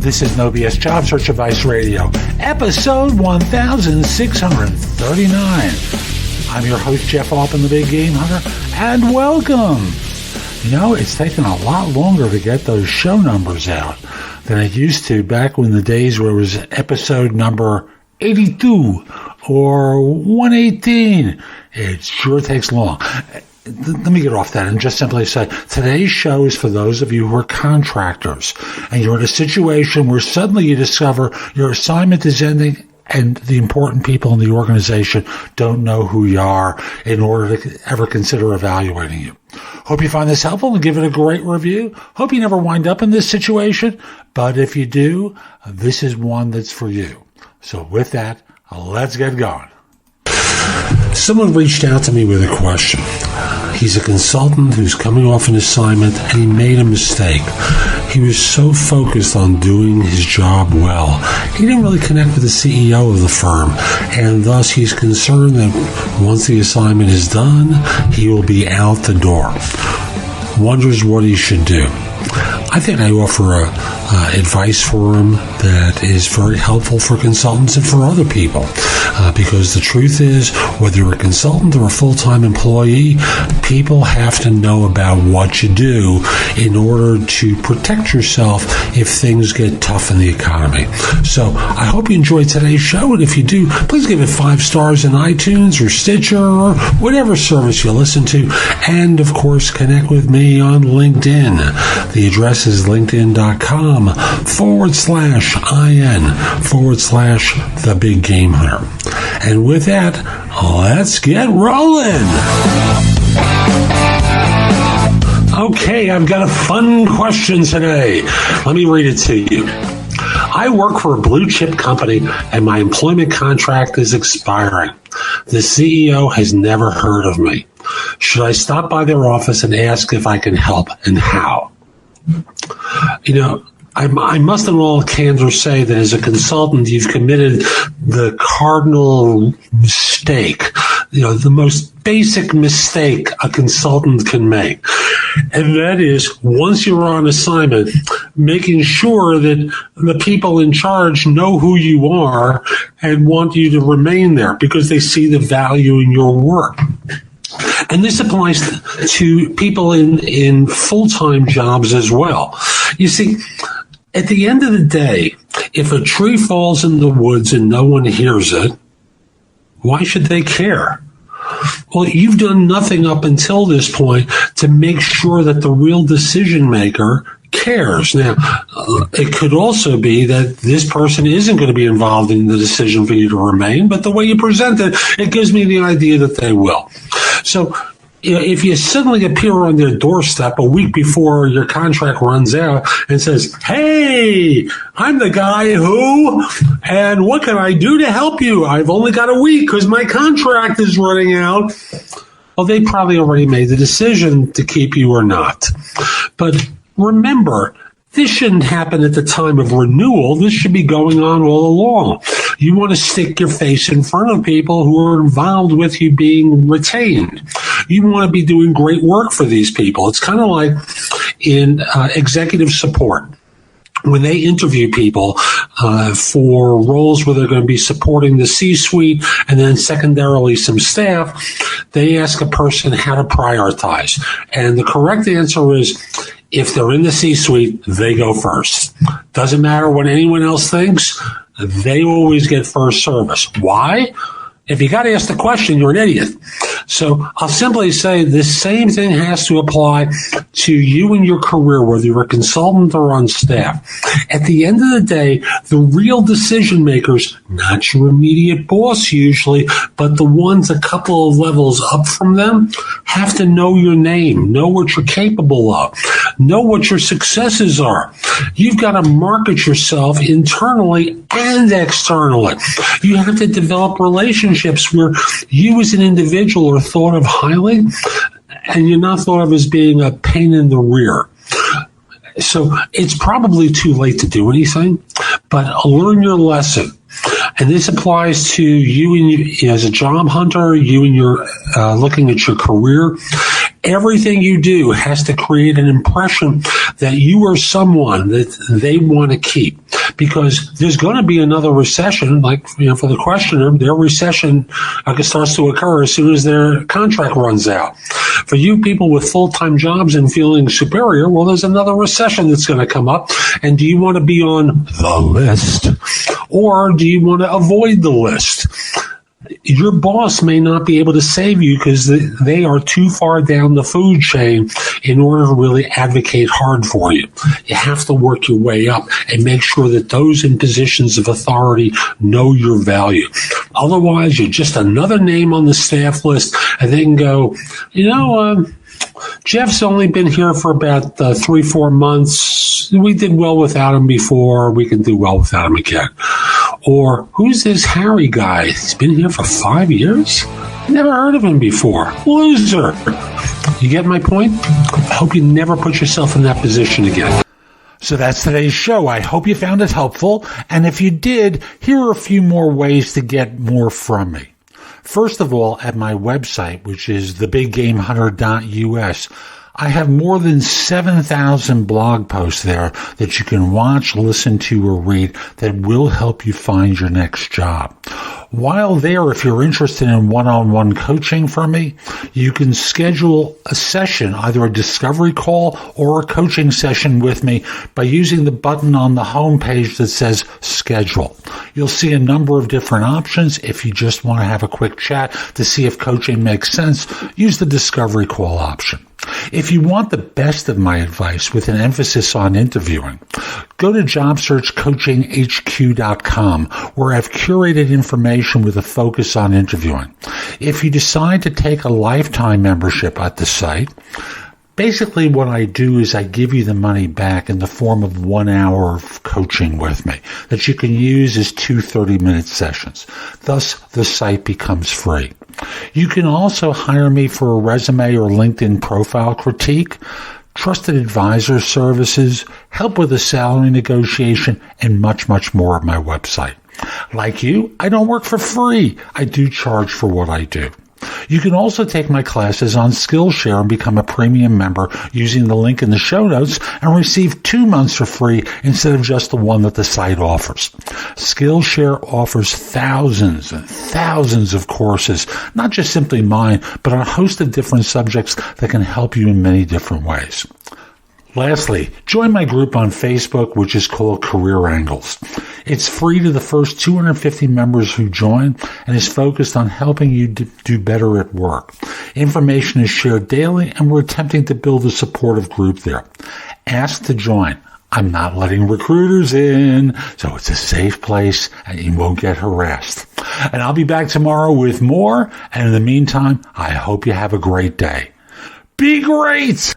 This is No BS Job Search Advice Radio, episode 1639. I'm your host, Jeff Altman, the Big Game Hunter, and welcome. You know, it's taken a lot longer to get those show numbers out than it used to back when the days where it was episode number 82 or 118. It sure takes long. Let me get off that and just simply say, today's show is for those of you who are contractors and you're in a situation where suddenly you discover your assignment is ending and the important people in the organization don't know who you are in order to ever consider evaluating you. Hope you find this helpful and give it a great review. Hope you never wind up in this situation, but if you do, this is one that's for you. So with that, let's get going. Someone reached out to me with a question. He's a consultant who's coming off an assignment and he made a mistake. He was so focused on doing his job well, he didn't really connect with the CEO of the firm, and thus he's concerned that once the assignment is done, he will be out the door. Wonders what he should do. I think I offer advice for him that is very helpful for consultants and for other people. Because the truth is, whether you're a consultant or a full-time employee, people have to know about what you do in order to protect yourself if things get tough in the economy. So I hope you enjoyed today's show, and if you do, please give it 5 stars in iTunes or Stitcher or whatever service you listen to. And, of course, connect with me on LinkedIn. The address is linkedin.com/IN/The Big Game Hunter. And with that, let's get rolling. Okay, I've got a fun question today. Let me read it to you. I work for a blue chip company and my employment contract is expiring. The CEO has never heard of me. Should I stop by their office and ask if I can help, and how? You know, I must in all candor say that as a consultant, you've committed the cardinal mistake, the most basic mistake a consultant can make. And that is, once you're on assignment, making sure that the people in charge know who you are and want you to remain there because they see the value in your work. And this applies to people in full-time jobs as well. You see, at the end of the day, if a tree falls in the woods and no one hears it, why should they care? Well, you've done nothing up until this point to make sure that the real decision maker cares. Now, it could also be that this person isn't going to be involved in the decision for you to remain, but the way you present it, it gives me the idea that they will. So, if you suddenly appear on their doorstep a week before your contract runs out and says, "Hey, I'm the guy who, and what can I do to help you? I've only got a week because my contract is running out." Well, they probably already made the decision to keep you or not. But remember, this shouldn't happen at the time of renewal. This should be going on all along. You want to stick your face in front of people who are involved with you being retained. You want to be doing great work for these people. It's kind of like in executive support. When they interview people for roles where they're going to be supporting the C-suite and then secondarily some staff, they ask a person how to prioritize. And the correct answer is, if they're in the C-suite, they go first. Doesn't matter what anyone else thinks, they always get first service. Why? If you got to ask the question, you're an idiot. So I'll simply say the same thing has to apply to you in your career, whether you're a consultant or on staff. At the end of the day, the real decision makers, not your immediate boss usually, but the ones a couple of levels up from them, have to know your name, know what you're capable of, know what your successes are. You've got to market yourself internally and externally. You have to develop relationships where you as an individual are thought of highly and you're not thought of as being a pain in the rear. So it's probably too late to do anything, but learn your lesson. And this applies to you and you, as a job hunter, you and your looking at your career. Everything you do has to create an impression that you are someone that they want to keep, because there's going to be another recession. Like, for the questioner, their recession starts to occur as soon as their contract runs out. For you people with full-time jobs and feeling superior, well, there's another recession that's going to come up. And do you want to be on the list, or do you want to avoid the list? Your boss may not be able to save you because they are too far down the food chain in order to really advocate hard for you. You have to work your way up and make sure that those in positions of authority know your value. Otherwise, you're just another name on the staff list, and they can go, Jeff's only been here for about 3-4 months. We did well without him before. We can do well without him again. Or, who's this Harry guy? He's been here for 5 years? Never heard of him before. Loser. You get my point? I hope you never put yourself in that position again. So that's today's show. I hope you found it helpful. And if you did, here are a few more ways to get more from me. First of all, at my website, which is thebiggamehunter.us, I have more than 7,000 blog posts there that you can watch, listen to, or read that will help you find your next job. While there, if you're interested in one-on-one coaching from me, you can schedule a session, either a discovery call or a coaching session with me by using the button on the home page that says schedule. You'll see a number of different options. If you just want to have a quick chat to see if coaching makes sense, use the discovery call option. If you want the best of my advice with an emphasis on interviewing, go to jobsearchcoachinghq.com, where I've curated information with a focus on interviewing. If you decide to take a lifetime membership at the site, basically what I do is I give you the money back in the form of 1 hour of coaching with me that you can use as 2 30-minute sessions. Thus, the site becomes free. You can also hire me for a resume or LinkedIn profile critique, trusted advisor services, help with a salary negotiation, and much, much more at my website. Like you, I don't work for free. I do charge for what I do. You can also take my classes on Skillshare and become a premium member using the link in the show notes and receive 2 months for free instead of just the one that the site offers. Skillshare offers thousands and thousands of courses, not just simply mine, but on a host of different subjects that can help you in many different ways. Lastly, join my group on Facebook, which is called Career Angles. It's free to the first 250 members who join and is focused on helping you do better at work. Information is shared daily, and we're attempting to build a supportive group there. Ask to join. I'm not letting recruiters in, so it's a safe place and you won't get harassed. And I'll be back tomorrow with more, and in the meantime, I hope you have a great day. Be great!